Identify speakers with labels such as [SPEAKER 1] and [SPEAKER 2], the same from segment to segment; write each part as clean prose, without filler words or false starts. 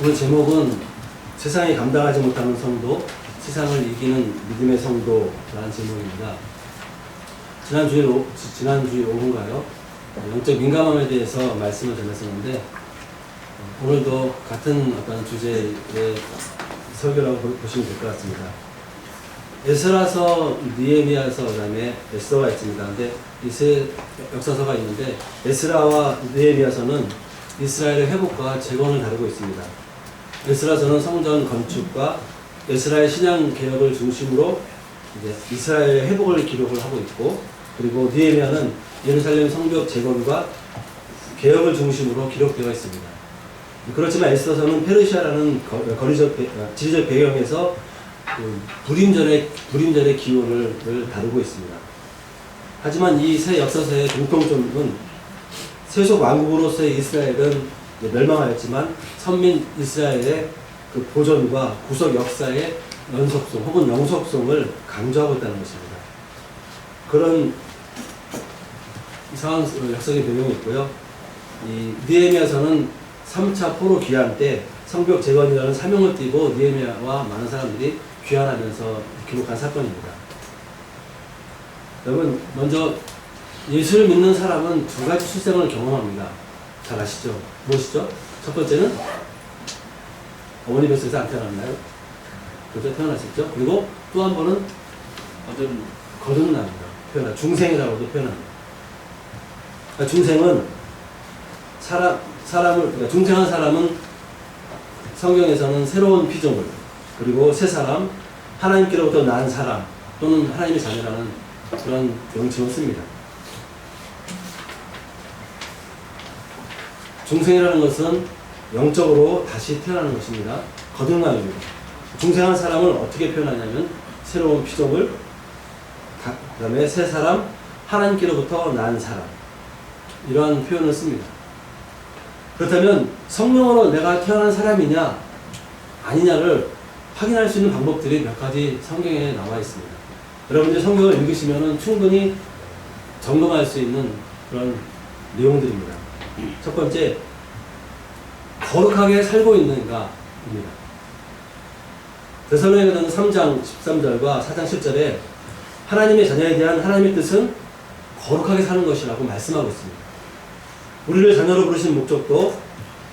[SPEAKER 1] 오늘 제목은 세상이 감당하지 못하는 성도, 세상을 이기는 믿음의 성도라는 제목입니다. 지난주에 오후인가요? 영적 민감함에 대해서 말씀을 전했었는데 오늘도 같은 어떤 주제의 설교라고 보시면 될 것 같습니다. 에스라서, 느헤미야서, 그다음에 에스더가 있습니다. 근데 이 세 역사서가 있는데 에스라와 느헤미야서는 이스라엘의 회복과 재건을 다루고 있습니다. 에스라서는 성전 건축과 에스라의 신앙 개혁을 중심으로 이제 이스라엘의 회복을 기록을 하고 있고, 그리고 느헤미야는 예루살렘 성벽 재건과 개혁을 중심으로 기록되어 있습니다. 그렇지만 에스더서는 페르시아라는 지리적 배경에서 불임절의 기원을 다루고 있습니다. 하지만 이 세 역사서의 공통점은 세속 왕국으로서의 이스라엘은 멸망하였지만 선민 이스라엘의 그 보존과 구속 역사의 연속성 혹은 영속성을 강조하고 있다는 것입니다. 그런 이상한 역사적인 배경이 있고요. 이 느헤미야서는 3차 포로 귀환 때 성벽 재건이라는 사명을 띠고 느헤미야와 많은 사람들이 귀환하면서 기록한 사건입니다. 여러분, 먼저 예수를 믿는 사람은 두 가지 출생을 경험합니다. 잘 아시죠? 무엇이죠? 첫 번째는 어머니 뱃속에서 안 태어났나요? 그렇죠? 태어났었죠? 그리고 또 한 번은 거듭납니다. 중생이라고도 표현합니다. 그러니까 중생은 그러니까 중생한 사람은 성경에서는 새로운 피조물, 그리고 새 사람, 하나님께로부터 난 사람, 또는 하나님의 자녀라는 그런 명칭을 씁니다. 중생이라는 것은 영적으로 다시 태어나는 것입니다. 거듭남입니다. 중생한 사람을 어떻게 표현하냐면 새로운 피조물, 그 다음에 새 사람, 하나님께로부터 난 사람, 이러한 표현을 씁니다. 그렇다면 성령으로 내가 태어난 사람이냐 아니냐를 확인할 수 있는 방법들이 몇 가지 성경에 나와 있습니다. 여러분들이 성경을 읽으시면 충분히 점검할 수 있는 그런 내용들입니다. 첫 번째, 거룩하게 살고 있는가입니다. 데살로니가서 3장 13절과 4장 10절에 하나님의 자녀에 대한 하나님의 뜻은 거룩하게 사는 것이라고 말씀하고 있습니다. 우리를 자녀로 부르신 목적도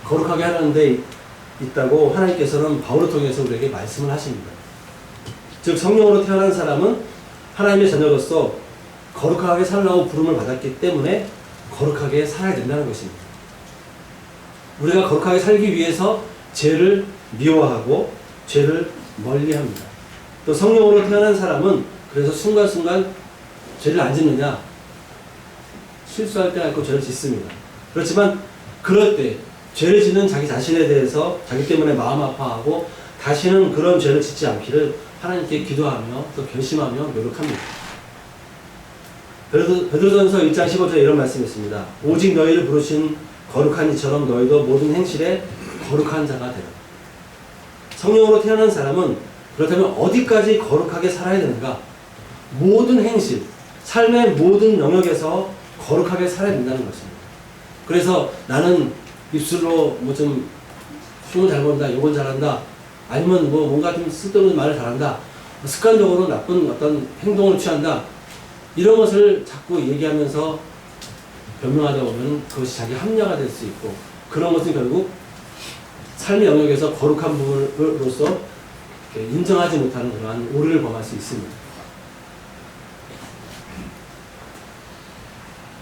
[SPEAKER 1] 거룩하게 하는 데 있다고 하나님께서는 바울을 통해서 우리에게 말씀을 하십니다. 즉 성령으로 태어난 사람은 하나님의 자녀로서 거룩하게 살라고 부름을 받았기 때문에 거룩하게 살아야 된다는 것입니다. 우리가 거룩하게 살기 위해서 죄를 미워하고 죄를 멀리합니다. 또 성령으로 태어난 사람은 그래서 순간순간 죄를 안 짓느냐, 실수할 때 알고 죄를 짓습니다. 그렇지만 그럴 때 죄를 짓는 자기 자신에 대해서 자기 때문에 마음 아파하고 다시는 그런 죄를 짓지 않기를 하나님께 기도하며 또 결심하며 노력합니다. 베드로전서 1장 15절에 이런 말씀이 있습니다. 오직 너희를 부르신 거룩한 이처럼 너희도 모든 행실에 거룩한 자가 되라. 성령으로 태어난 사람은 그렇다면 어디까지 거룩하게 살아야 되는가? 모든 행실, 삶의 모든 영역에서 거룩하게 살아야 된다는 것입니다. 그래서 나는 입술로 뭐 좀 흉을 잘 본다, 욕을 잘한다, 아니면 뭐 뭔가 좀 쓸데없는 말을 잘한다, 습관적으로 나쁜 어떤 행동을 취한다, 이런 것을 자꾸 얘기하면서 변명하다 보면 그것이 자기 합리화가 될 수 있고, 그런 것은 결국 삶의 영역에서 거룩한 부분으로서 인정하지 못하는 그러한 오류를 범할 수 있습니다.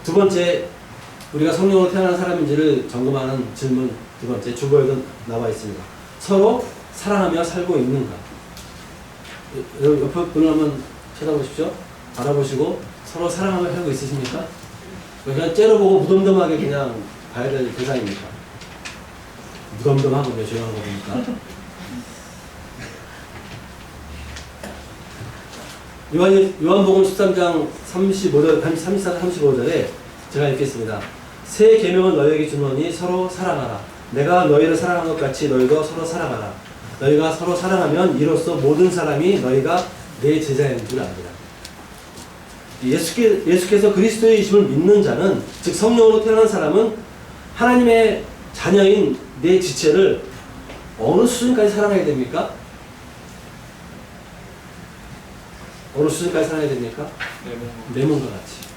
[SPEAKER 1] 두 번째, 우리가 성령으로 태어난 사람인지를 점검하는 질문 두 번째, 주보에도 나와 있습니다. 서로 사랑하며 살고 있는가? 옆에 분을 한번 쳐다보십시오. 바라보시고 서로 사랑하며 살고 있으십니까? 그냥 째려보고 무덤덤하게 그냥 봐야 될 대상입니까? 무덤덤하고 조용한 거 보니까. 요한복음 13장 34절 35절에 제가 읽겠습니다. 새 계명은 너희에게 주노니 서로 사랑하라. 내가 너희를 사랑한 것 같이 너희도 서로 사랑하라. 너희가 서로 사랑하면 이로써 모든 사람이 너희가 내 제자인 줄 압니다. 예수께서 그리스도이심을 믿는 자는, 즉 성령으로 태어난 사람은 하나님의 자녀인 내 지체를 어느 수준까지 사랑해야 됩니까? 어느 수준까지 사랑해야 됩니까? 내 몸과 같이.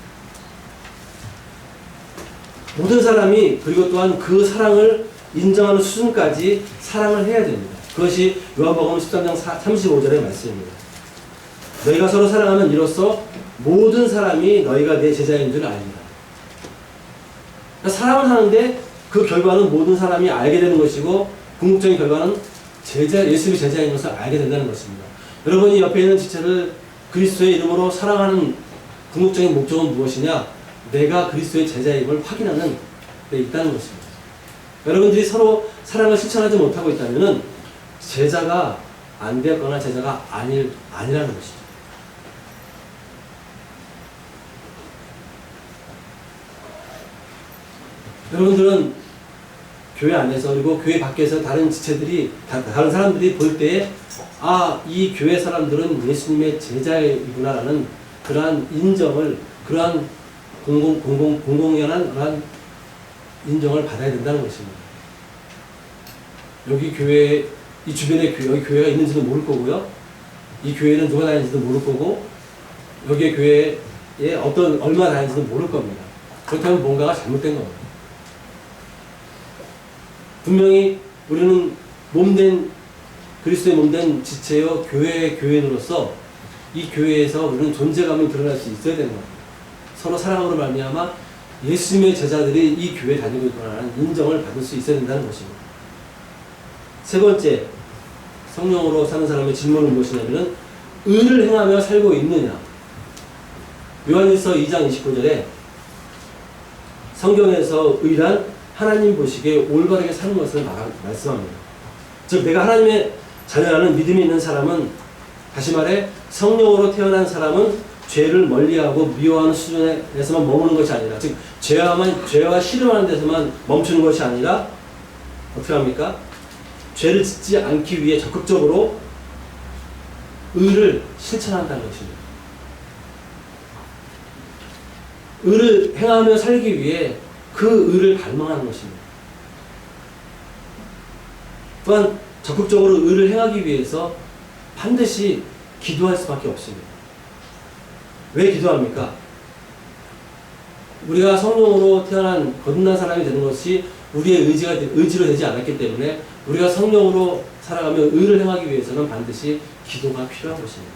[SPEAKER 1] 모든 사람이 그리고 또한 그 사랑을 인정하는 수준까지 사랑을 해야 됩니다. 그것이 요한복음 13장 35절의 말씀입니다. 너희가 서로 사랑하면 이로써 모든 사람이 너희가 내 제자인 줄 알리라. 그러니까 사랑을 하는데 그 결과는 모든 사람이 알게 되는 것이고 궁극적인 결과는 예수님의 제자인 것을 알게 된다는 것입니다. 여러분이 옆에 있는 지체를 그리스도의 이름으로 사랑하는 궁극적인 목적은 무엇이냐? 내가 그리스도의 제자임을 확인하는 데 있다는 것입니다. 여러분들이 서로 사랑을 실천하지 못하고 있다면 제자가 안 되었거나 제자가 아니라는 것이죠. 여러분들은 교회 안에서 그리고 교회 밖에서 다른 지체들이 다른 사람들이 볼 때에 이 교회 사람들은 예수님의 제자이구나라는 그러한 인정을 그러한 공공연한 그러한 인정을 받아야 된다는 것입니다. 여기 교회 이 주변에 여기 교회가 있는지도 모를 거고요. 이 교회는 누가 다니는지도 모를 거고 여기 교회에 얼마 다니는지도 모를 겁니다. 그렇다면 뭔가가 잘못된 겁니다. 분명히 우리는 그리스도의 몸된 지체여 교회의 교인으로서 이 교회에서 우리는 존재감을 드러날 수 있어야 되는 겁니다. 서로 사랑으로 말미암아 예수님의 제자들이 이 교회에 다니고 있구나라는 인정을 받을 수 있어야 된다는 것입니다. 세 번째, 성령으로 사는 사람의 질문은 무엇이냐면 의를 행하며 살고 있느냐. 요한일서 2장 29절에 성경에서 의란 하나님 보시기에 올바르게 사는 것을 말씀합니다. 즉 내가 하나님의 자녀라는 믿음이 있는 사람은, 다시 말해 성령으로 태어난 사람은 죄를 멀리하고 미워하는 수준에서만 머무는 것이 아니라, 즉 죄와 싫어하는 데서만 멈추는 것이 아니라 어떻게 합니까? 죄를 짓지 않기 위해 적극적으로 의를 실천한다는 것입니다. 의를 행하며 살기 위해 그 의를 갈망하는 것입니다. 또한 적극적으로 의를 행하기 위해서 반드시 기도할 수밖에 없습니다. 왜 기도합니까? 우리가 성령으로 태어난 거듭난 사람이 되는 것이 우리의 의지로 되지 않았기 때문에 우리가 성령으로 살아가며 의를 행하기 위해서는 반드시 기도가 필요한 것입니다.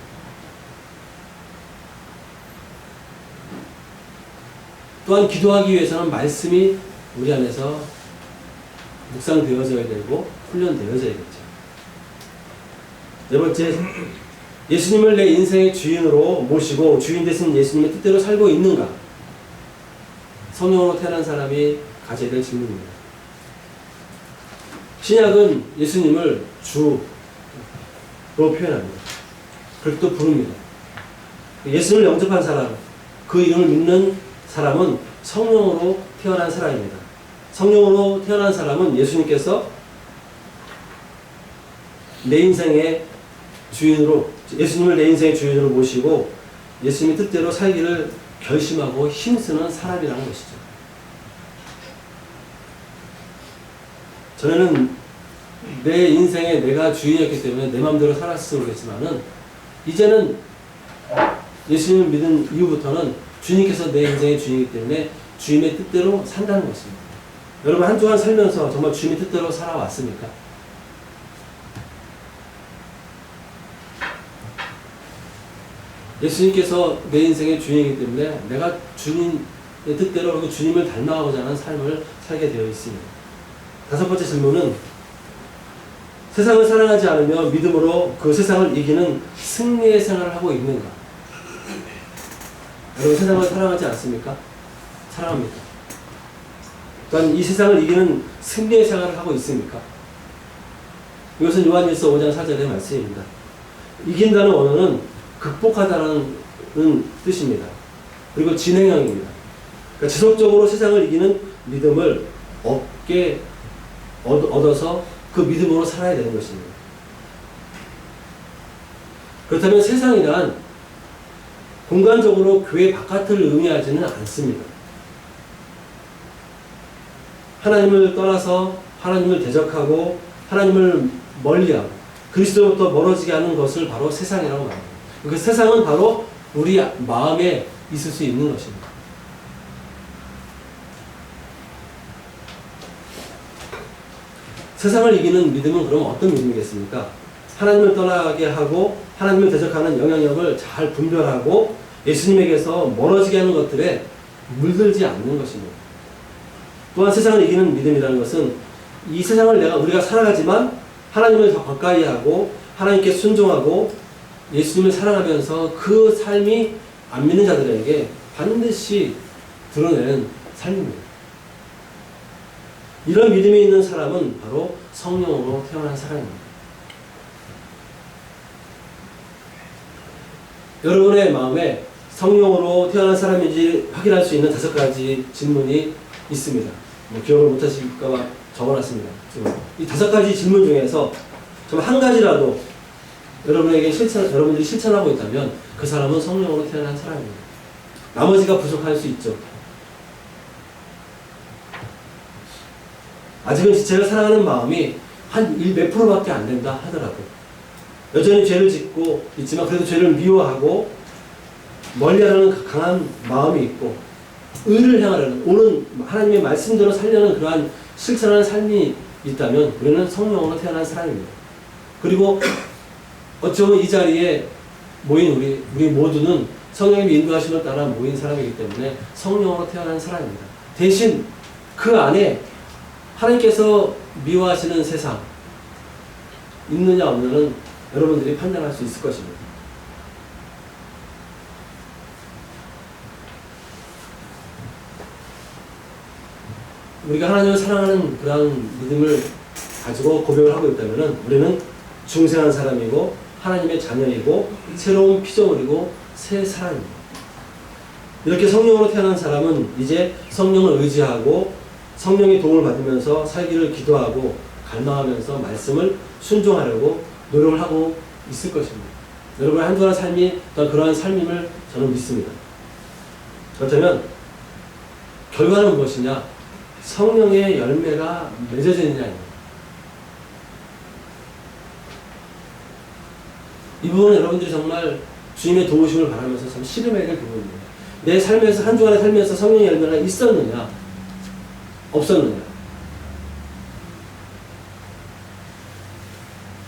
[SPEAKER 1] 또한 기도하기 위해서는 말씀이 우리 안에서 묵상되어져야 되고 훈련되어져야겠죠. 네 번째, 예수님을 내 인생의 주인으로 모시고 주인 되신 예수님의 뜻대로 살고 있는가? 성령으로 태어난 사람이 가져야 될 질문입니다. 신약은 예수님을 주로 표현합니다. 그렇게 또 부릅니다. 예수님을 영접한 사람, 그 이름을 믿는 사람은 성령으로 태어난 사람입니다. 성령으로 태어난 사람은 예수님께서 내 인생의 주인으로, 예수님을 내 인생의 주인으로 모시고 예수님의 뜻대로 살기를 결심하고 힘쓰는 사람이라는 것이죠. 전에는 내 인생에 내가 주인이었기 때문에 내 마음대로 살았을지 모르겠지만은 이제는 예수님을 믿은 이후부터는 주님께서 내 인생의 주인이기 때문에 주님의 뜻대로 산다는 것입니다. 여러분 한 주간 살면서 정말 주님의 뜻대로 살아왔습니까? 예수님께서 내 인생의 주인이기 때문에 내가 주님의 뜻대로 그리고 주님을 닮아가고자 하는 삶을 살게 되어 있습니다. 다섯 번째 질문은 세상을 사랑하지 않으며 믿음으로 그 세상을 이기는 승리의 생활을 하고 있는가? 여러분 세상을 사랑하지 않습니까? 사랑합니다. 또한 이 세상을 이기는 승리의 생활을 하고 있습니까? 이것은 요한일서 5장 4절의 말씀입니다. 이긴다는 언어는 극복하다는 뜻입니다. 그리고 진행형입니다. 그러니까 지속적으로 세상을 이기는 믿음을 얻어서 그 믿음으로 살아야 되는 것입니다. 그렇다면 세상이란 공간적으로 교회 바깥을 의미하지는 않습니다. 하나님을 떠나서 하나님을 대적하고 하나님을 멀리하고 그리스도로부터 멀어지게 하는 것을 바로 세상이라고 말합니다. 그 세상은 바로 우리 마음에 있을 수 있는 것입니다. 세상을 이기는 믿음은 그럼 어떤 믿음이겠습니까? 하나님을 떠나게 하고 하나님을 대적하는 영향력을 잘 분별하고 예수님에게서 멀어지게 하는 것들에 물들지 않는 것입니다. 또한 세상을 이기는 믿음이라는 것은 이 세상을 우리가 살아가지만 하나님을 더 가까이 하고 하나님께 순종하고 예수님을 사랑하면서 그 삶이 안 믿는 자들에게 반드시 드러내는 삶입니다. 이런 믿음이 있는 사람은 바로 성령으로 태어난 사람입니다. 여러분의 마음에 성령으로 태어난 사람인지 확인할 수 있는 5가지 질문이 있습니다. 기억을 못하실까봐 적어놨습니다. 이 5가지 질문 중에서 정말 한 가지라도 여러분들이 실천하고 있다면 그 사람은 성령으로 태어난 사람입니다. 나머지가 부족할 수 있죠. 아직은 제가 사랑하는 마음이 한 몇 프로밖에 안 된다 하더라도 여전히 죄를 짓고 있지만 그래도 죄를 미워하고 멀리하는 강한 마음이 있고 의를 향하려는 오는 하나님의 말씀대로 살려는 그러한 실천하는 삶이 있다면 우리는 성령으로 태어난 사람입니다. 그리고 어쩌면 이 자리에 모인 우리 모두는 성령님의 인도하심을 따라 모인 사람이기 때문에 성령으로 태어난 사람입니다. 대신 그 안에 하나님께서 미워하시는 세상 있느냐 없느냐는 여러분들이 판단할 수 있을 것입니다. 우리가 하나님을 사랑하는 그런 믿음을 가지고 고백을 하고 있다면 우리는 중생한 사람이고 하나님의 자녀이고 새로운 피조물이고 새 사람입니다. 이렇게 성령으로 태어난 사람은 이제 성령을 의지하고 성령의 도움을 받으면서 살기를 기도하고 갈망하면서 말씀을 순종하려고 노력을 하고 있을 것입니다. 여러분의 한동안 삶이 또 그러한 삶임을 저는 믿습니다. 그렇다면 결과는 무엇이냐? 성령의 열매가 맺어지느냐입니다. 이 부분은 여러분들이 정말 주님의 도우심을 바라면서 참 실험해야 될 부분입니다. 내 삶에서 한 주간의 삶에서 성령의 열매가 있었느냐 없었느냐.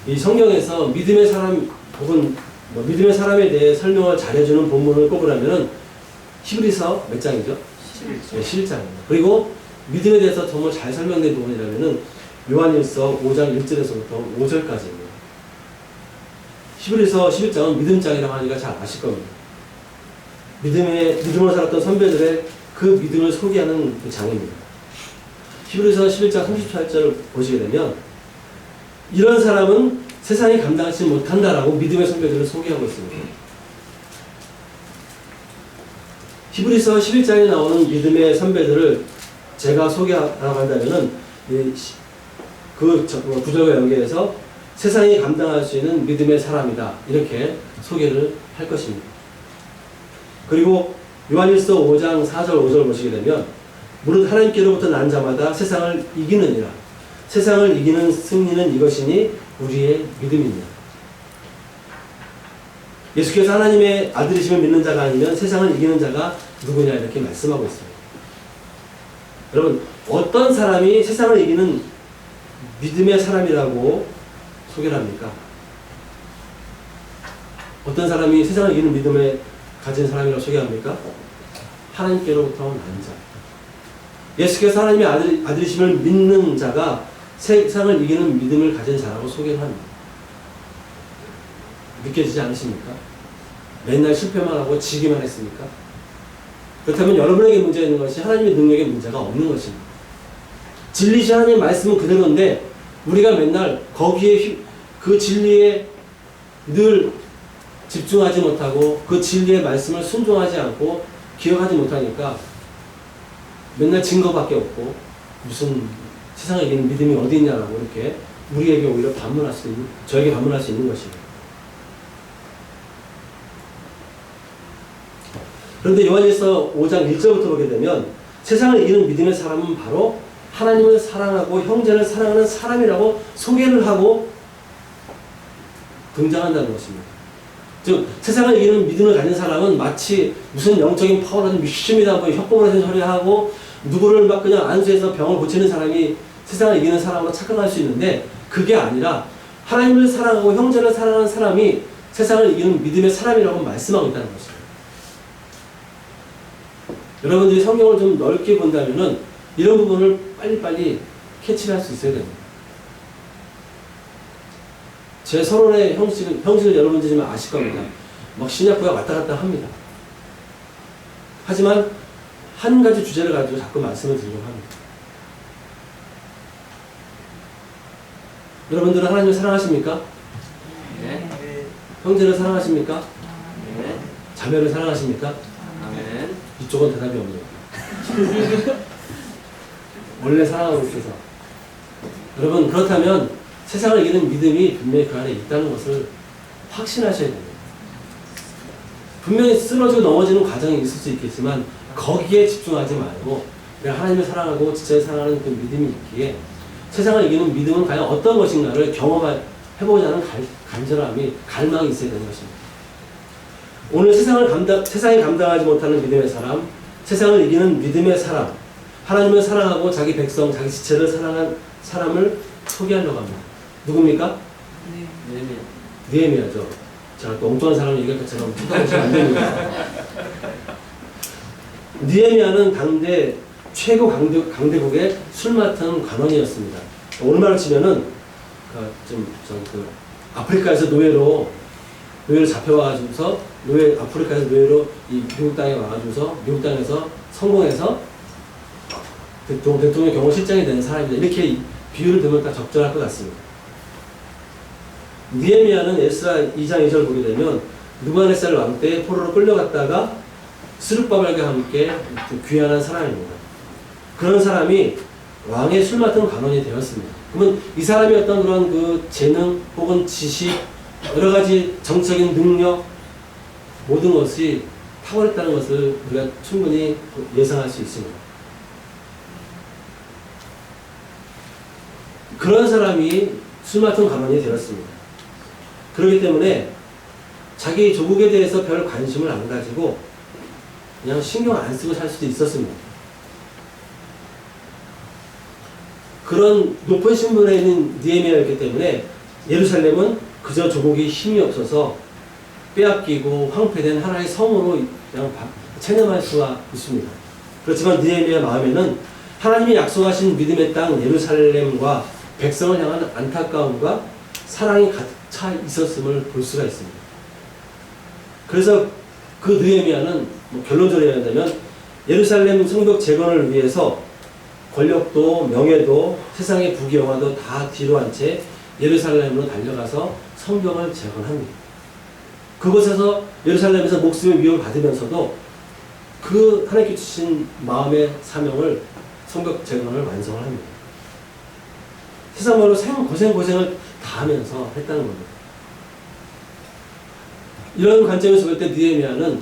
[SPEAKER 1] 이 성경에서 믿음의 사람 혹은 믿음의 사람에 대해 설명을 잘해주는 본문을 꼽으라면 히브리서 몇 장이죠? 11장. 네, 11장입니다. 그리고 믿음에 대해서 정말 잘 설명된 부분이라면 요한일서 5장 1절에서부터 5절까지입니다. 히브리서 11장은 믿음장이라고 하니까 잘 아실 겁니다. 믿음으로 살았던 선배들의 그 믿음을 소개하는 그 장입니다. 히브리서 11장 38절을 보시게 되면 이런 사람은 세상이 감당하지 못한다라고 믿음의 선배들을 소개하고 있습니다. 히브리서 11장에 나오는 믿음의 선배들을 제가 소개하라고 한다면은 그 구절과 연계해서 세상이 감당할 수 있는 믿음의 사람이다 이렇게 소개를 할 것입니다. 그리고 요한일서 5장 4절 5절 보시게 되면 무릇 하나님께로부터 난 자마다 세상을 이기느니라. 세상을 이기는 승리는 이것이니 우리의 믿음이니라. 예수께서 하나님의 아들이심을 믿는 자가 아니면 세상을 이기는 자가 누구냐 이렇게 말씀하고 있습니다. 여러분 어떤 사람이 세상을 이기는 믿음의 사람이라고 소개를 합니까? 어떤 사람이 세상을 이기는 믿음을 가진 사람이라고 소개합니까? 하나님께로부터 난 자. 예수께서 하나님의 아들이심을 믿는 자가 세상을 이기는 믿음을 가진 자라고 소개를 합니다. 느껴지지 않으십니까? 맨날 실패만 하고 지기만 했습니까? 그렇다면 여러분에게 문제가 있는 것이 하나님의 능력에 문제가 없는 것입니다. 진리시 하나님의 말씀은 그대로인데 우리가 맨날 거기에 그 진리에 늘 집중하지 못하고 그 진리의 말씀을 순종하지 않고 기억하지 못하니까 맨날 증거밖에 없고 무슨 세상에 있는 믿음이 어디 있냐라고 이렇게 우리에게 오히려 저에게 반문할 수 있는 것입니다. 그런데 요한일서 5장 1절부터 보게 되면 세상을 이기는 믿음의 사람은 바로 하나님을 사랑하고 형제를 사랑하는 사람이라고 소개를 하고 등장한다는 것입니다. 즉 세상을 이기는 믿음을 가진 사람은 마치 무슨 영적인 파워라든 믿습니다 뭐 협공을 하는 소리 하고 누구를 막 그냥 안수해서 병을 고치는 사람이 세상을 이기는 사람으로 착각할 수 있는데, 그게 아니라 하나님을 사랑하고 형제를 사랑하는 사람이 세상을 이기는 믿음의 사람이라고 말씀하고 있다는 것입니다. 여러분들이 성경을 좀 넓게 본다면은 이런 부분을 빨리빨리 캐치를 할 수 있어야 됩니다. 제 서론의 형식을 여러분들이 지금 아실 겁니다. 막 신약구약 왔다 갔다 합니다. 하지만 한 가지 주제를 가지고 자꾸 말씀을 드리려고 합니다. 여러분들은 하나님을 사랑하십니까?
[SPEAKER 2] 네.
[SPEAKER 1] 형제를 사랑하십니까?
[SPEAKER 2] 네.
[SPEAKER 1] 자매를 사랑하십니까?
[SPEAKER 2] 아멘.
[SPEAKER 1] 이쪽은 대답이 없네요. 원래 사랑하고 있어서. 여러분, 그렇다면 세상을 이기는 믿음이 분명히 그 안에 있다는 것을 확신하셔야 됩니다. 분명히 쓰러지고 넘어지는 과정이 있을 수 있겠지만 거기에 집중하지 말고 내가 하나님을 사랑하고 지체를 사랑하는 그 믿음이 있기에 세상을 이기는 믿음은 과연 어떤 것인가를 경험해보자는 간절함이, 갈망이 있어야 되는 것입니다. 오늘 세상이 감당하지 못하는 믿음의 사람, 세상을 이기는 믿음의 사람, 하나님을 사랑하고 자기 백성, 자기 지체를 사랑한 사람을 소개하려고 합니다. 누굽니까? 느헤미야죠. 제가 또 엉뚱한 사람 얘기할 것처럼 쳐다보시면 안 됩니다. 느헤미야는 당대 최고 강대국의 술 맡은 관원이었습니다. 오늘말로 치면은 아프리카에서 노예로 잡혀와가지고서 아프리카에서 노예로 이 미국 땅에 와가지고서 미국 땅에서 성공해서 대통령 경호실장이 되는 사람입니다. 이렇게 비유를 들면 딱 적절할 것 같습니다. 느헤미야는 에스라 2장 2절 보게 되면 느부갓네살 왕 때 포로로 끌려갔다가 스룹바벨과 함께 귀환한 사람입니다. 그런 사람이 왕의 술 맡은 관원이 되었습니다. 그러면 이 사람이 어떤 그런 그 재능 혹은 지식, 여러 가지 정적인 능력, 모든 것이 탁월했다는 것을 우리가 충분히 예상할 수 있습니다. 그런 사람이 술 맡은 관원이 되었습니다. 그렇기 때문에 자기 조국에 대해서 별 관심을 안 가지고 그냥 신경 안 쓰고 살 수도 있었습니다. 그런 높은 신분에 있는 느헤미야였기 때문에 예루살렘은 그저 조국이 힘이 없어서 빼앗기고 황폐된 하나의 성으로 그냥 체념할 수가 있습니다. 그렇지만 느헤미야 마음에는 하나님이 약속하신 믿음의 땅 예루살렘과 백성을 향한 안타까움과 사랑이 가득 차 있었음을 볼 수가 있습니다. 그래서 그 느헤미야는 결론적으로 얘기한다면 예루살렘 성벽 재건을 위해서 권력도 명예도 세상의 부귀영화도 다 뒤로 한 채 예루살렘으로 달려가서 성벽을 재건합니다. 그곳에서 예루살렘에서 목숨의 위협을 받으면서도 그 하나님께 주신 마음의 사명을 성벽 재건을 완성을 합니다. 세상 말로 고생을 다 하면서 했다는 겁니다. 이런 관점에서 볼 때 느헤미야는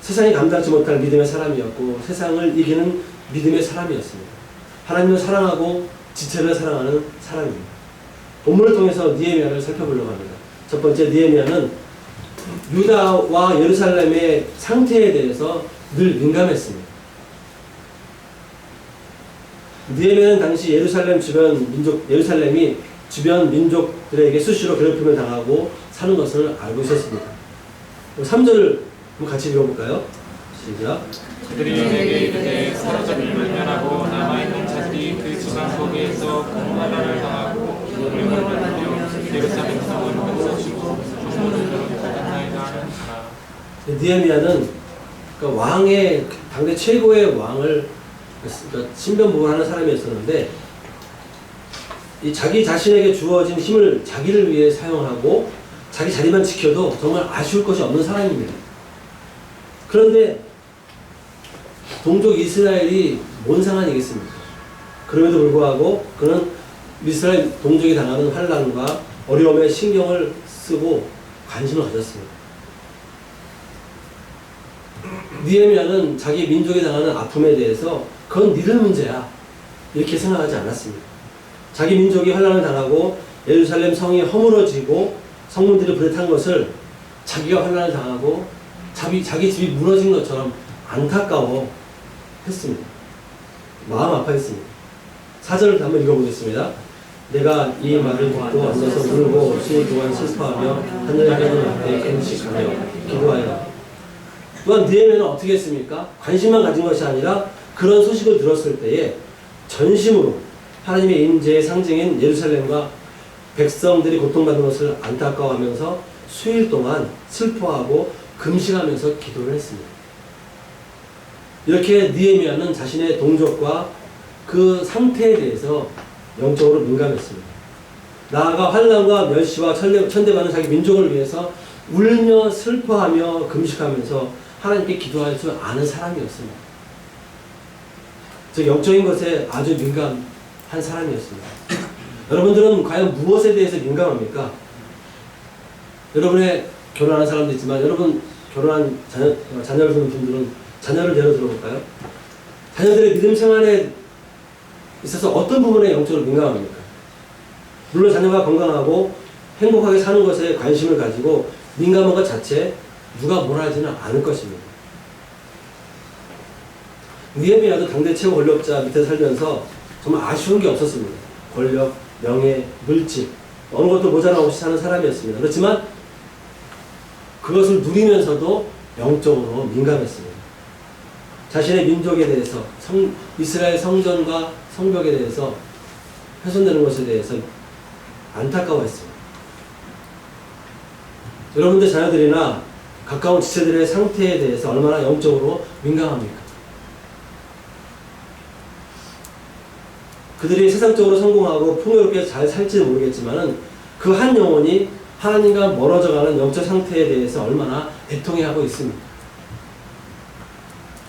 [SPEAKER 1] 세상이 감당하지 못할 믿음의 사람이었고 세상을 이기는 믿음의 사람이었습니다. 하나님을 사랑하고 지체를 사랑하는 사람입니다. 본문을 통해서 느헤미야를 살펴보려고 합니다. 첫 번째, 느헤미야는 유다와 예루살렘의 상태에 대해서 늘 민감했습니다. 느헤미야는 당시 예루살렘이 주변 민족들에게 수시로 괴롭힘을 당하고 사는 것을 알고 있었습니다. 3절을 같이 읽어볼까요? 시작.
[SPEAKER 3] 그들이 내게 이르되 사로잡힘을 면하고 남아있는 자들이 그 지방 거기에서 공난을 당하고 물을 흘려 예루살렘 성을 흩어지고 종문을 닫았나이다 하는지라.
[SPEAKER 1] 느헤미야는 그러니까 왕의 당대 최고의 왕을 그러니까 신변보호를 하는 사람이었었는데 이 자기 자신에게 주어진 힘을 자기를 위해 사용하고 자기 자리만 지켜도 정말 아쉬울 것이 없는 사람입니다. 그런데 동족 이스라엘이 뭔 상관이겠습니까? 그럼에도 불구하고 그는 이스라엘 동족이 당하는 환난과 어려움에 신경을 쓰고 관심을 가졌습니다. 느헤미야는 자기 민족이 당하는 아픔에 대해서 그건 니들 문제야. 이렇게 생각하지 않았습니다. 자기 민족이 환난을 당하고 예루살렘 성이 허물어지고 성문들이 불에 탄 것을 자기가 환난을 당하고 자기 집이 무너진 것처럼 안타까워 했습니다. 마음 아파했습니다. 4절을 한번 읽어보겠습니다. 내가 이 말을 듣고 앉아서 울고 수일 동안 슬퍼하며 하늘의 하나님 앞에 금식하며 기도하여. 또한 느헤미야는 어떻게 했습니까? 관심만 가진 것이 아니라 그런 소식을 들었을 때에 전심으로 하나님의 임재의 상징인 예루살렘과 백성들이 고통받는 것을 안타까워하면서 수일 동안 슬퍼하고 금식하면서 기도를 했습니다. 이렇게 느헤미야는 자신의 동족과 그 상태에 대해서 영적으로 민감했습니다. 나아가 환난과 멸시와 천대받는 자기 민족을 위해서 울며 슬퍼하며 금식하면서 하나님께 기도할 줄 아는 사람이었습니다. 즉 영적인 것에 아주 민감한 사람이었습니다. 여러분들은 과연 무엇에 대해서 민감합니까? 여러분의 결혼한 사람도 있지만 여러분 결혼한 자녀를 두는 분들은 자녀를 예로 들어볼까요? 자녀들의 믿음 생활에 있어서 어떤 부분에 영적으로 민감합니까? 물론 자녀가 건강하고 행복하게 사는 것에 관심을 가지고 민감한 것 자체 누가 뭐라 하지는 않을 것입니다. 느헤미야도 당대 최고 권력자 밑에 살면서 정말 아쉬운 게 없었습니다. 권력, 명예, 물질 어느 것도 모자라없이 사는 사람이었습니다. 그렇지만 그것을 누리면서도 영적으로 민감했습니다. 자신의 민족에 대해서 이스라엘 성전과 성벽에 대해서 훼손되는 것에 대해서 안타까워했습니다. 여러분들 자녀들이나 가까운 지체들의 상태에 대해서 얼마나 영적으로 민감합니까? 그들이 세상적으로 성공하고 풍요롭게 잘 살지는 모르겠지만 그 한 영혼이 하나님과 멀어져가는 영적 상태에 대해서 얼마나 애통해하고 있습니까?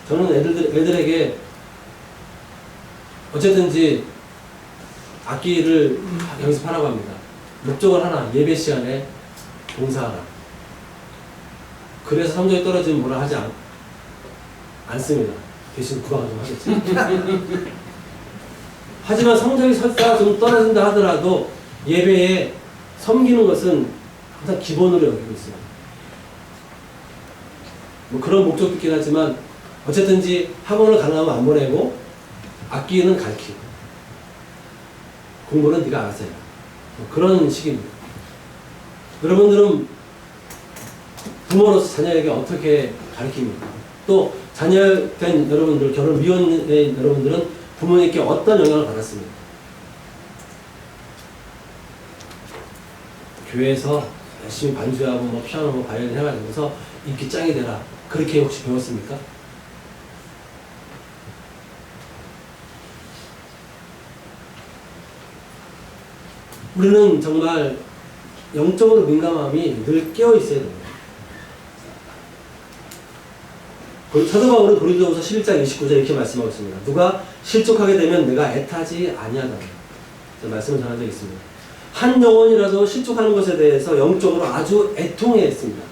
[SPEAKER 1] 저는 애들에게 어쨌든지 악기를 연습하라고 합니다. 목적은 하나, 예배 시간에 봉사하라. 그래서 성적이 떨어지면 뭐라 하지 않습니다. 대신 구박을 좀 하겠죠. 하지만 성적이 설사 좀 떨어진다 하더라도 예배에 섬기는 것은 항상 기본으로 여기고 있습니다. 뭐 그런 목적도 있긴 하지만 어쨌든지 학원을 가능하면 안 보내고 악기는 가르치고 공부는 네가 알아서 해라. 뭐 그런 식입니다. 여러분들은 부모로서 자녀에게 어떻게 가르칩니까? 또 자녀된 여러분들, 결혼 미혼의 여러분들은 부모님께 어떤 영향을 받았습니까? 교회에서 열심히 반주하고 뭐 피아노 뭐 바이올린 해가지고서 인기 짱이 되라. 그렇게 혹시 배웠습니까? 우리는 정말 영적으로 민감함이 늘 깨어 있어야 됩니다. 사도 바울은 고린도후서 11장 29절 이렇게 말씀하고 있습니다. 누가 실족하게 되면 내가 애타지 아니하다. 제가 말씀을 전한 적이 있습니다. 한 영혼이라도 실족하는 것에 대해서 영적으로 아주 애통해 했습니다.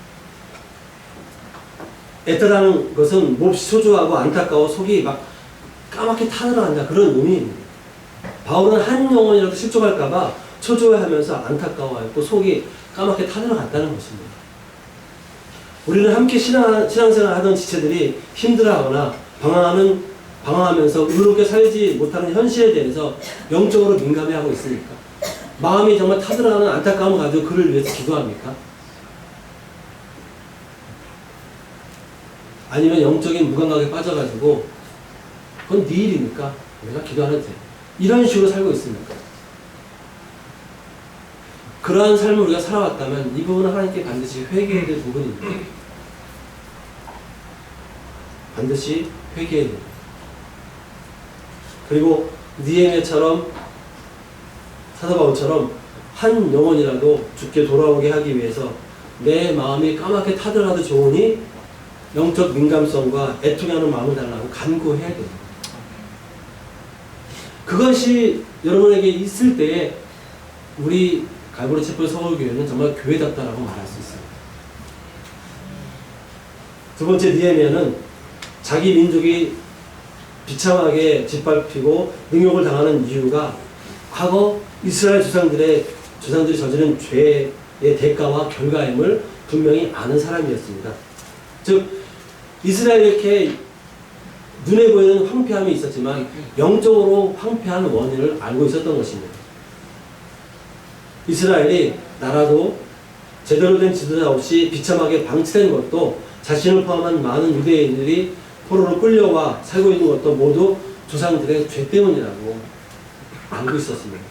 [SPEAKER 1] 애타다는 것은 몹시 초조하고 안타까워 속이 막 까맣게 타들어간다 그런 의미입니다. 바울은 한 영혼이라도 실족할까봐 초조해하면서 안타까워했고 속이 까맣게 타들어갔다는 것입니다. 우리는 함께 신앙생활 하던 지체들이 힘들어하거나 방황하면서 의롭게 살지 못하는 현실에 대해서 영적으로 민감해하고 있습니까? 마음이 정말 타들어가는 안타까움을 가지고 그를 위해서 기도합니까? 아니면 영적인 무감각에 빠져가지고 그건 네 일이니까 내가 기도하는 돼. 이런 식으로 살고 있습니까? 그러한 삶을 우리가 살아왔다면 이 부분은 하나님께 반드시 회개해야 될 부분입니다. 반드시 회개해야 됩니다. 그리고 느헤미야처럼 사도 바울처럼 한 영혼이라도 죽게 돌아오게 하기 위해서 내 마음이 까맣게 타들어가도 좋으니 영적 민감성과 애통하는 마음을 달라고 간구해야 됩니다. 그것이 여러분에게 있을 때에 우리 갈보리 촛불 서울교회는 정말 교회답다라고 말할 수 있어요. 두 번째 느헤미야는 자기 민족이 비참하게 짓밟히고 능욕을 당하는 이유가 과거 이스라엘 조상들이 저지른 죄의 대가와 결과임을 분명히 아는 사람이었습니다. 즉 이스라엘이 이렇게 눈에 보이는 황폐함이 있었지만 영적으로 황폐한 원인을 알고 있었던 것입니다. 이스라엘이 나라도 제대로 된 지도자 없이 비참하게 방치된 것도 자신을 포함한 많은 유대인들이 포로로 끌려와 살고 있는 것도 모두 조상들의 죄 때문이라고 알고 있었습니다.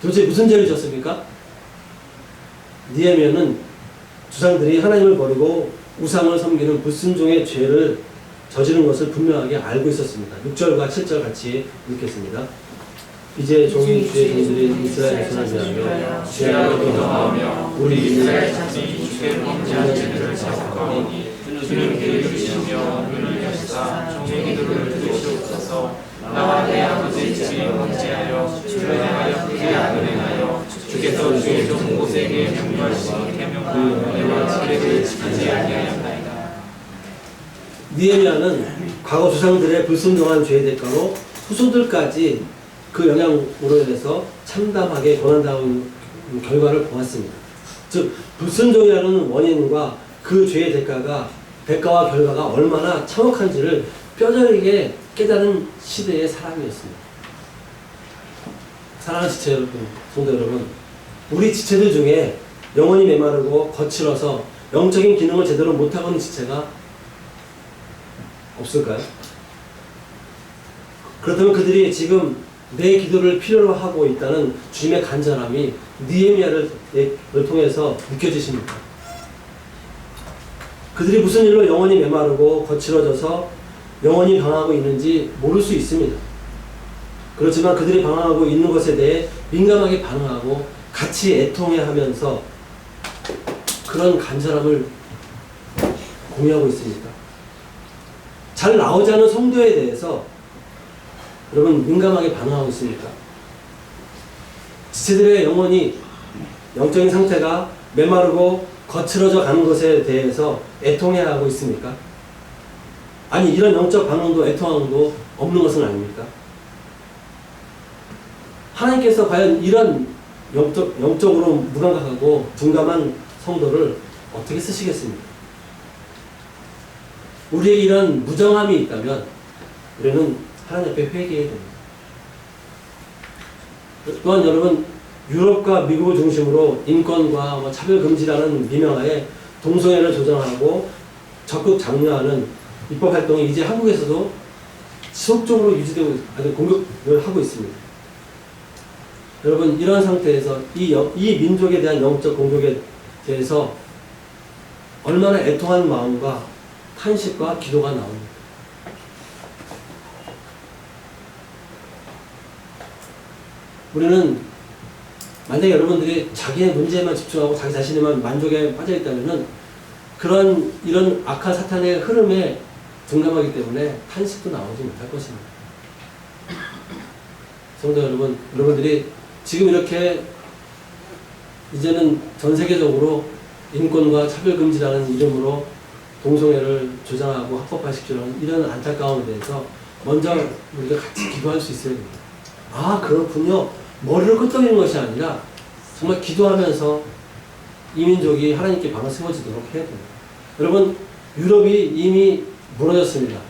[SPEAKER 1] 도대체 무슨 죄를 졌습니까? 느헤미야는 조상들이 하나님을 버리고 우상을 섬기는 불순종의 죄를 저지른 것을 분명하게 알고 있었습니다. 6절과 7절 같이 읽겠습니다. 이제 종이 주의 종들이 이스라엘 백성을 위하여
[SPEAKER 3] 죄악을 인정하며 우리 이스라엘 자손이 주의 범죄한 죄들을 자복하오니 주는 귀를 주시며 눈을 여시사 종의 기도를 들으시옵소서. 나와 내 아버지 집이 범죄하여 주를 향하여 크게 악을 행하여 주께서 주의 종 모세에게 명령하신 계명과 은혜와 지례를 지키지 아니하였나이다.
[SPEAKER 1] 느헤미야는 과거 조상들의 불순종한 죄의 대가로 후손들까지 그 영향으로 인해서 참담하게 고난당한 결과를 보았습니다. 즉 불순종이라는 원인과 그 죄의 대가와 결과가 얼마나 참혹한지를 뼈저리게 깨달은 시대의 사람이었습니다. 사랑하는 지체 여러분, 성도 여러분, 우리 지체들 중에 영혼이 메마르고 거칠어서 영적인 기능을 제대로 못하고 있는 지체가 없을까요? 그렇다면 그들이 지금 내 기도를 필요로 하고 있다는 주님의 간절함이 느헤미야를 통해서 느껴지십니까? 그들이 무슨 일로 영혼이 메마르고 거칠어져서 영혼이 방황하고 있는지 모를 수 있습니다. 그렇지만 그들이 방황하고 있는 것에 대해 민감하게 반응하고 같이 애통해하면서 그런 간절함을 공유하고 있습니까? 잘 나오지 않은 성도에 대해서 여러분 민감하게 반응하고 있습니까? 지체들의 영적인 상태가 메마르고 거칠어져 가는 것에 대해서 애통해야 하고 있습니까? 아니 이런 영적 반응도 애통함도 없는 것은 아닙니까? 하나님께서 과연 이런 영적으로 무감각하고 둔감한 성도를 어떻게 쓰시겠습니까? 우리에게 이런 무정함이 있다면 우리는 하나님 앞에 회개해야 됩니다. 또한 여러분 유럽과 미국을 중심으로 인권과 차별금지라는 미명하에 동성애를 조장하고 적극 장려하는 입법활동이 이제 한국에서도 지속적으로 유지되고 아주 공격을 하고 있습니다. 여러분 이런 상태에서 이 민족에 대한 영적 공격에 대해서 얼마나 애통한 마음과 탄식과 기도가 나옵니다. 우리는 만약에 여러분들이 자기의 문제에만 집중하고 자기 자신에만 만족에 빠져 있다면은 이런 악한 사탄의 흐름에 둔감하기 때문에 탄식도 나오지 못할 것입니다. 성도 여러분, 여러분들이 지금 이렇게 이제는 전 세계적으로 인권과 차별금지라는 이름으로 동성애를 주장하고 합법화시키려는 이런 안타까움에 대해서 먼저 우리가 같이 기도할 수 있어야 됩니다. 아, 그렇군요. 머리를 끄덕이는 것이 아니라 정말 기도하면서 이 민족이 하나님께 방을 세워지도록 해야 됩니다. 여러분, 유럽이 이미 무너졌습니다.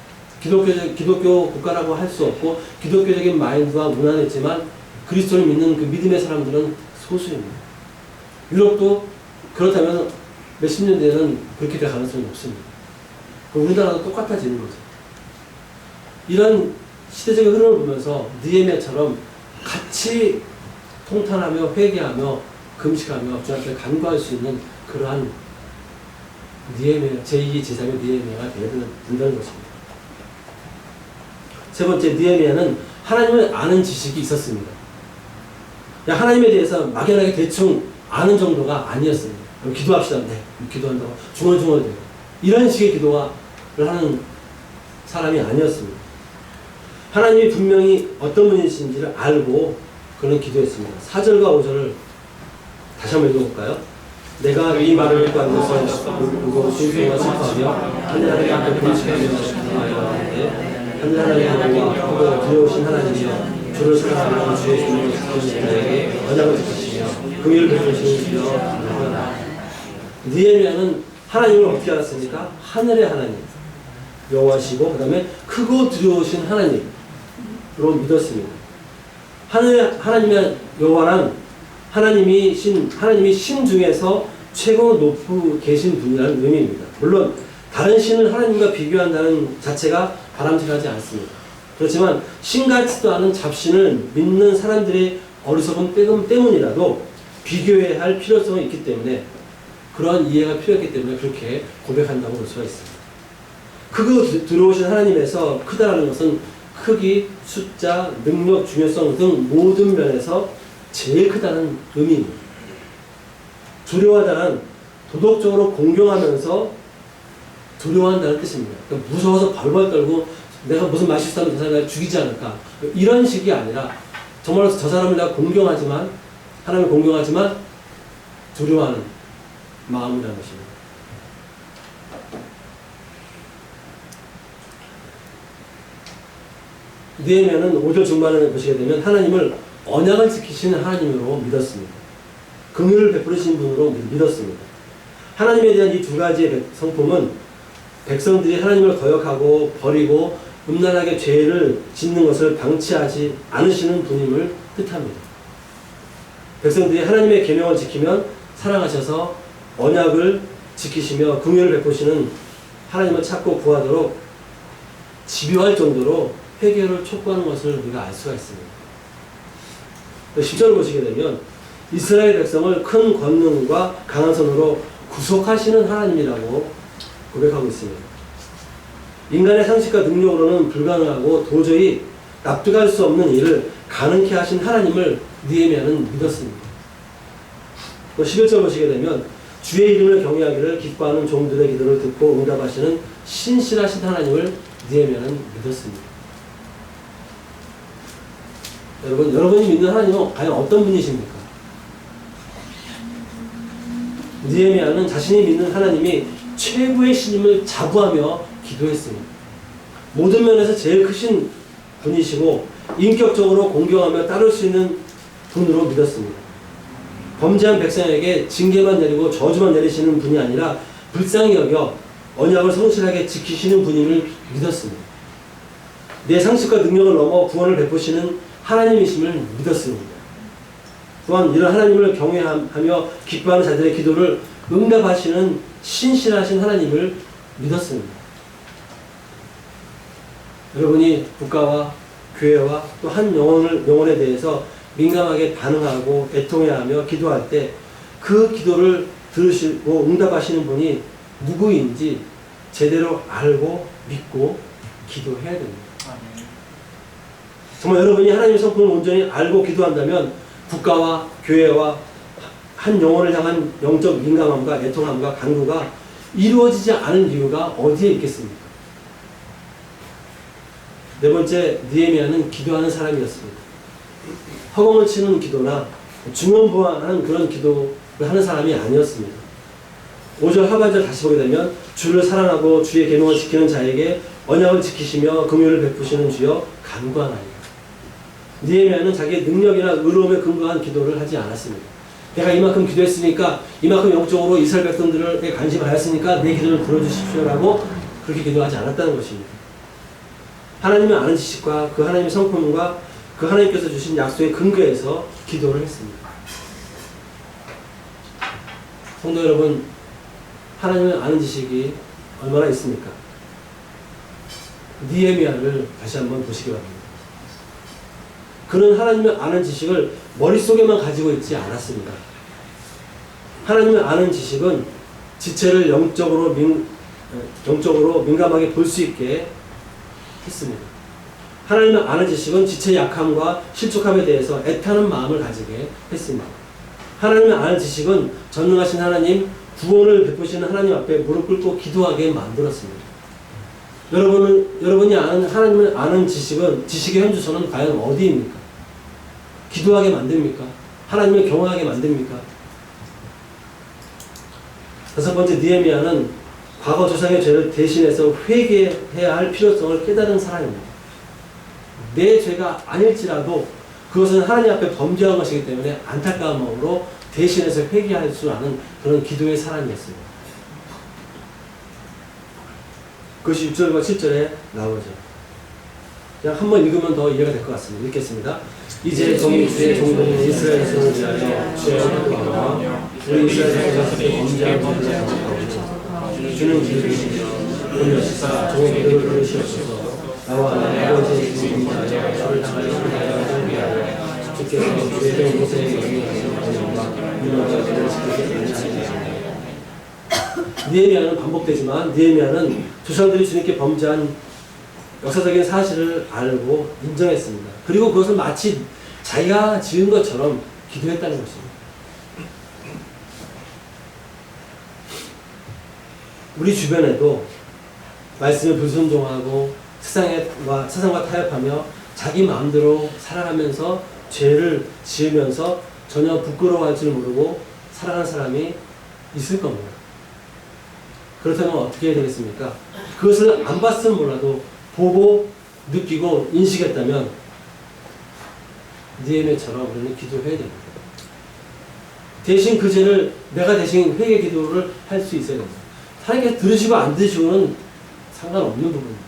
[SPEAKER 1] 기독교 국가라고 할 수 없고 기독교적인 마인드와 문화는 있지만 그리스도를 믿는 그 믿음의 사람들은 소수입니다. 유럽도 그렇다면 몇십 년 뒤에는 그렇게 될 가능성이 없습니다. 우리나라도 똑같아지는 거죠. 이런 시대적인 흐름을 보면서 느헤미야처럼 같이 통탄하며 회개하며 금식하며 주 앞에 간구할 수 있는 그러한 느헤미야, 제2, 제3의 느헤미야가 되어야 된다는 것입니다. 세 번째, 느헤미야는 하나님을 아는 지식이 있었습니다. 하나님에 대해서 막연하게 대충 아는 정도가 아니었습니다. 기도합시다. 네, 기도한다고 중얼중얼대고 이런 식의 기도를 하는 사람이 아니었습니다. 하나님이 분명히 어떤 분이신지를 알고 그는 기도했습니다. 4절과 5절을 다시 한번 읽어볼까요? 내가 이 말을 듣고 앉아서 울고 슬프며 슬퍼하며 하나님 앞에 금식하며 하였는데 하나님과 그거 두려우신 하나님이여 주를 사랑하는 주의 이름을 지키시는 자에게 언약을 지키시며 긍휼을 베푸시는 주여 감사합니다. 느헤미야는 하나님을 어떻게 알았습니까? 하늘의 하나님 여호와시고 그 다음에 크고 두려우신 하나님으로 믿었습니다. 하나님의 여호와는 하나님이 신 중에서 최고 높고 계신 분이라는 의미입니다. 물론 다른 신을 하나님과 비교한다는 자체가 바람직하지 않습니다. 그렇지만 신같지도 않은 잡신을 믿는 사람들의 어리석음 때문이라도 비교해야 할 필요성이 있기 때문에 그러한 이해가 필요했기 때문에 그렇게 고백한다고 볼 수가 있습니다. 크고 들어오신 하나님에서 크다라는 것은 크기, 숫자, 능력, 중요성 등 모든 면에서 제일 크다는 의미입니다. 두려워하다는 도덕적으로 공경하면서 두려워한다는 뜻입니다. 그러니까 무서워서 벌벌 떨고 내가 무슨 말 실수하면 저 사람을 죽이지 않을까 이런 식이 아니라 정말로 저 사람을 내가 공경하지만 하나님을 공경하지만 두려워하는 마음이라는 것입니다. 느헤미야는 5절 중반에 보시게 되면 하나님을 언약을 지키시는 하나님으로 믿었습니다. 긍휼을 베푸시는 분으로 믿었습니다. 하나님에 대한 이 두 가지의 성품은 백성들이 하나님을 거역하고 버리고 음란하게 죄를 짓는 것을 방치하지 않으시는 분임을 뜻합니다. 백성들이 하나님의 계명을 지키면 사랑하셔서 언약을 지키시며 긍휼을 베푸시는 하나님을 찾고 구하도록 집요할 정도로 회개를 촉구하는 것을 우리가 알 수가 있습니다. 10절을 보시게 되면 이스라엘 백성을 큰 권능과 강한 손으로 구속하시는 하나님이라고 고백하고 있습니다. 인간의 상식과 능력으로는 불가능하고 도저히 납득할 수 없는 일을 가능케 하신 하나님을 느헤미야는 믿었습니다. 또 11절 보시게 되면 주의 이름을 경외하기를 기뻐하는 종들의 기도를 듣고 응답하시는 신실하신 하나님을 느헤미야는 믿었습니다. 여러분이 믿는 하나님은 과연 어떤 분이십니까? 느헤미야는 자신이 믿는 하나님이 최고의 신임을 자부하며 기도했습니다. 모든 면에서 제일 크신 분이시고 인격적으로 공경하며 따를 수 있는 분으로 믿었습니다. 범죄한 백성에게 징계만 내리고 저주만 내리시는 분이 아니라 불쌍히 여겨 언약을 성실하게 지키시는 분임을 믿었습니다. 내 상식과 능력을 넘어 구원을 베푸시는 하나님이심을 믿었습니다. 또한 이런 하나님을 경외하며 기뻐하는 자들의 기도를 응답하시는 신실하신 하나님을 믿었습니다. 여러분이 국가와 교회와 또 한 영혼에 대해서 민감하게 반응하고 애통해하며 기도할 때 그 기도를 들으시고 응답하시는 분이 누구인지 제대로 알고 믿고 기도해야 됩니다. 정말 여러분이 하나님의 성품을 온전히 알고 기도한다면 국가와 교회와 한 영혼을 향한 영적 민감함과 애통함과 간구가 이루어지지 않은 이유가 어디에 있겠습니까? 네 번째, 느헤미야는 기도하는 사람이었습니다. 허공을 치는 기도나 중언부언하는 그런 기도를 하는 사람이 아니었습니다. 5절 하반절 다시 보게 되면 주를 사랑하고 주의 계명을 지키는 자에게 언약을 지키시며 긍휼을 베푸시는 주여 간구하나이다. 느헤미야는 자기의 능력이나 의로움에 근거한 기도를 하지 않았습니다. 내가 이만큼 기도했으니까 이만큼 영적으로 이스라엘 백성들에 관심을 하였으니까 내 기도를 들어주십시오라고 그렇게 기도하지 않았다는 것입니다. 하나님을 아는 지식과 그 하나님의 성품과 그 하나님께서 주신 약속의 근거에서 기도를 했습니다. 성도 여러분, 하나님을 아는 지식이 얼마나 있습니까? 느헤미야를 다시 한번 보시기 바랍니다. 그는 하나님을 아는 지식을 머릿속에만 가지고 있지 않았습니다. 하나님을 아는 지식은 지체를 영적으로 민감하게 볼 수 있게 했습니다. 하나님을 아는 지식은 지체의 약함과 실족함에 대해서 애타는 마음을 가지게 했습니다. 하나님을 아는 지식은 전능하신 하나님, 구원을 베푸시는 하나님 앞에 무릎 꿇고 기도하게 만들었습니다. 여러분이 아는 하나님을 아는 지식의 현주소는 과연 어디입니까? 기도하게 만듭니까? 하나님을 경외하게 만듭니까? 다섯 번째, 느헤미야는 과거 조상의 죄를 대신해서 회개해야 할 필요성을 깨달은 사람입니다. 내 죄가 아닐지라도 그것은 하나님 앞에 범죄한 것이기 때문에 안타까운 마음으로 대신해서 회개할 수 있는 그런 기도의 사람이었어요. 그것이 6절과 7절에 나오죠. 그냥 한번 읽으면 더 이해가 될 것 같습니다. 읽겠습니다. 이제 종이 주의 종들인 이스라엘 성을 위하여 주의 언약을 우리 이스라엘 자손이 범죄한 범죄를 정하옵소서. 주는 기름이시며 오늘시사 종의 기름을 부르시옵소서. 나와 나의 아버지의 기름을 위하여 저를 향하여 준비하여 주께서 주의 종 모세에게 명령하신 언약과 율법과 규례를 지키게 하시옵소서. 느헤미야는 반복되지만 느헤미야는 조상들이 주님께 범죄한 역사적인 사실을 알고 인정했습니다. 그리고 그것을 마치 자기가 지은 것처럼 기도했다는 것입니다. 우리 주변에도 말씀에 불순종하고 세상과 타협하며 자기 마음대로 살아가면서 죄를 지으면서 전혀 부끄러워할 줄 모르고 살아가는 사람이 있을 겁니다. 그렇다면 어떻게 해야 되겠습니까? 그것을 안 봤으면 몰라도 보고 느끼고 인식했다면 느헤미야처럼 우리는 기도해야 됩니다. 대신 그 죄를 내가 대신 회개 기도를 할 수 있어야 됩니다. 하나님께서 들으시고 안 들으시고는 상관없는 부분입니다.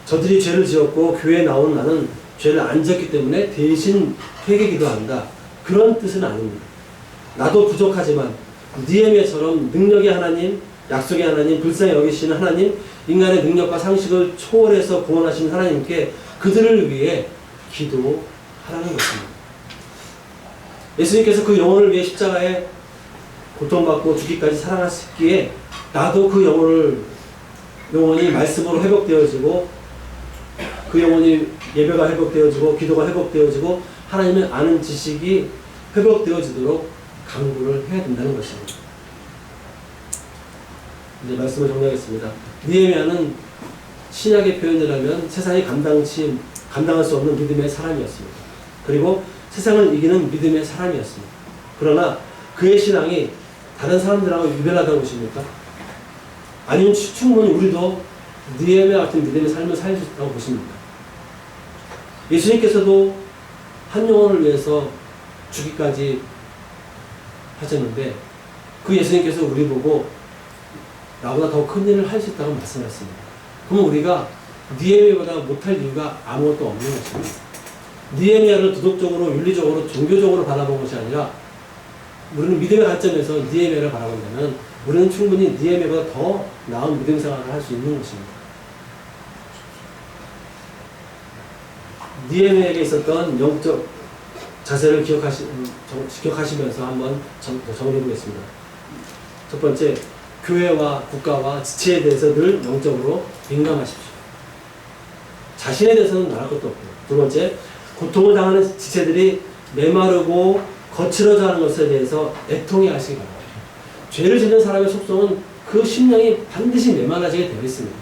[SPEAKER 1] 저들이 죄를 지었고 교회에 나온 나는 죄를 안 지었기 때문에 대신 회개 기도한다. 그런 뜻은 아닙니다. 나도 부족하지만 느헤미야처럼 능력의 하나님, 약속의 하나님, 불쌍히 여기시는 하나님, 인간의 능력과 상식을 초월해서 구원하신 하나님께 그들을 위해 기도하라는 것입니다. 예수님께서 그 영혼을 위해 십자가에 고통받고 죽기까지 사랑하셨기에 나도 그 영혼이 말씀으로 회복되어지고 그 영혼이 예배가 회복되어지고 기도가 회복되어지고 하나님을 아는 지식이 회복되어지도록 강구를 해야 된다는 것입니다. 이제 말씀을 정리하겠습니다. 느헤미야는 신약의 표현을 하면 세상이 감당할 수 없는 믿음의 사람이었습니다. 그리고 세상을 이기는 믿음의 사람이었습니다. 그러나 그의 신앙이 다른 사람들하고 유별하다고 보십니까? 아니면 충분히 우리도 느헤미야 같은 믿음의 삶을 살 수 있다고 보십니까? 예수님께서도 한 영혼을 위해서 죽기까지 하셨는데 그 예수님께서 우리 보고 나보다 더 큰 일을 할 수 있다고 말씀하셨습니다. 그럼 우리가 느헤미야보다 못할 이유가 아무것도 없는 것입니다. 느헤미야를 도덕적으로, 윤리적으로, 종교적으로 바라본 것이 아니라 우리는 믿음의 관점에서 느헤미야를 바라본다면 우리는 충분히 느헤미야보다 더 나은 믿음 생활을 할 수 있는 것입니다. 느헤미야에게 있었던 영적 자세를 기억하시면서 한번 정리해 보겠습니다. 첫 번째, 교회와 국가와 지체에 대해서 늘 영적으로 민감하십시오. 자신에 대해서는 말할 것도 없고요. 두 번째, 고통을 당하는 지체들이 메마르고 거칠어져 하는 것에 대해서 애통해 하시기 바랍니다. 죄를 짓는 사람의 속성은 그 심령이 반드시 메마라지게 되어 있습니다.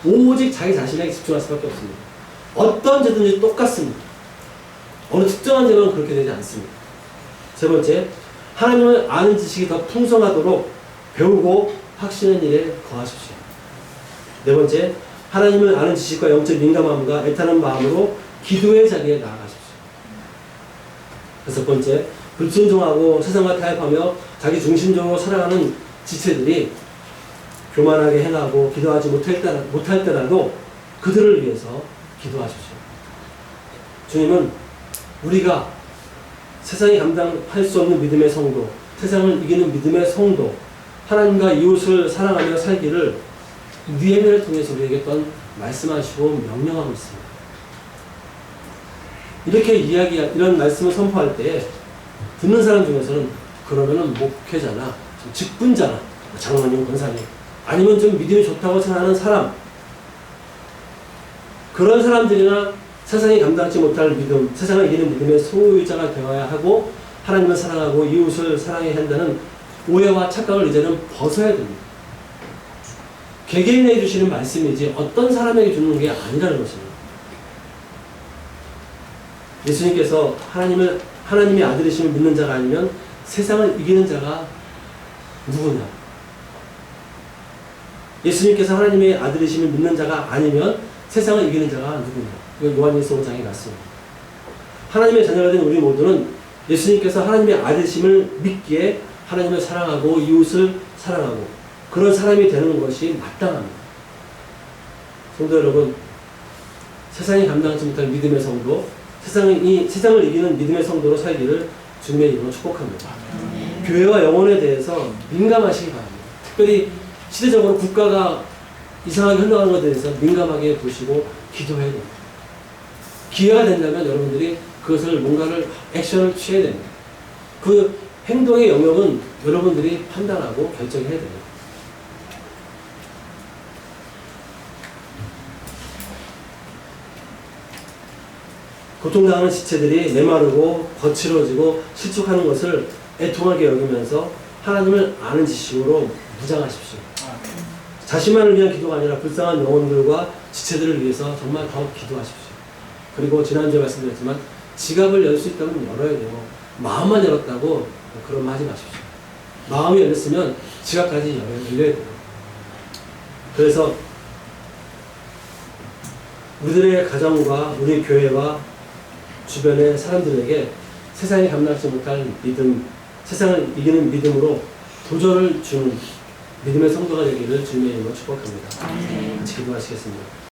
[SPEAKER 1] 오직 자기 자신에게 집중할 수밖에 없습니다. 어떤 죄든지 똑같습니다. 어느 특정한 죄만 그렇게 되지 않습니다. 세 번째, 하나님을 아는 지식이 더 풍성하도록 배우고 확신하는 일에 거하십시오. 네 번째, 하나님을 아는 지식과 영적 민감함과 애타는 마음으로 기도의 자리에 나아가십시오. 여섯 번째, 불순종하고 세상과 타협하며 자기 중심적으로 살아가는 지체들이 교만하게 행하고 기도하지 못할 때라도 그들을 위해서 기도하십시오. 주님은 우리가 세상이 감당할 수 없는 믿음의 성도, 세상을 이기는 믿음의 성도, 하나님과 이웃을 사랑하며 살기를 느헤미야를 통해서 우리에게 말씀하시고 명령하고 있습니다. 이렇게 이런 말씀을 선포할 때 듣는 사람 중에서는 그러면은 목회자나 직분자나 장로님, 권사님 아니면 좀 믿음이 좋다고 생각하는 사람, 그런 사람들이나 세상이 감당하지 못할 믿음, 세상을 이기는 믿음의 소유자가 되어야 하고 하나님을 사랑하고 이웃을 사랑해야 한다는 오해와 착각을 이제는 벗어야 됩니다. 개개인에게 주시는 말씀이지 어떤 사람에게 주는 게 아니라는 것입니다. 예수님께서 하나님의 아들이심을 믿는 자가 아니면 세상을 이기는 자가 누구냐? 예수님께서 하나님의 아들이심을 믿는 자가 아니면 세상을 이기는 자가 누구냐. 이건 요한일서 5장에 났습니다. 하나님의 자녀가 된 우리 모두는 예수님께서 하나님의 아들이심을 믿기에 하나님을 사랑하고 이웃을 사랑하고 그런 사람이 되는 것이 마땅합니다. 성도 여러분, 세상이 감당하지 못할 믿음의 성도, 세상을 이기는 믿음의 성도로 살기를 주님의 이름으로 축복합니다. 교회와 영혼에 대해서 민감하시기 바랍니다. 특별히 시대적으로 국가가 이상하게 흘러가는 것에 대해서 민감하게 보시고 기도해야 됩니다. 기회가 된다면 여러분들이 그것을 뭔가를 액션을 취해야 됩니다. 그 행동의 영역은 여러분들이 판단하고 결정해야 됩니다. 고통당하는 지체들이 메마르고 거칠어지고 실족하는 것을 애통하게 여기면서 하나님을 아는 지식으로 무장하십시오. 자신만을 위한 기도가 아니라 불쌍한 영혼들과 지체들을 위해서 정말 더 기도하십시오. 그리고 지난주에 말씀드렸지만 지갑을 열 수 있다면 열어야 돼요. 마음만 열었다고 그런 말 하지 마십시오. 마음이 열렸으면 지갑까지 열려야 돼요. 그래서 우리들의 가정과 우리 교회와 주변의 사람들에게 세상이 감당하지 못할 믿음, 세상을 이기는 믿음으로 도전을 주는 믿음의 성도가 되기를 주님의 이름으로 축복합니다. 같이 기도하시겠습니다.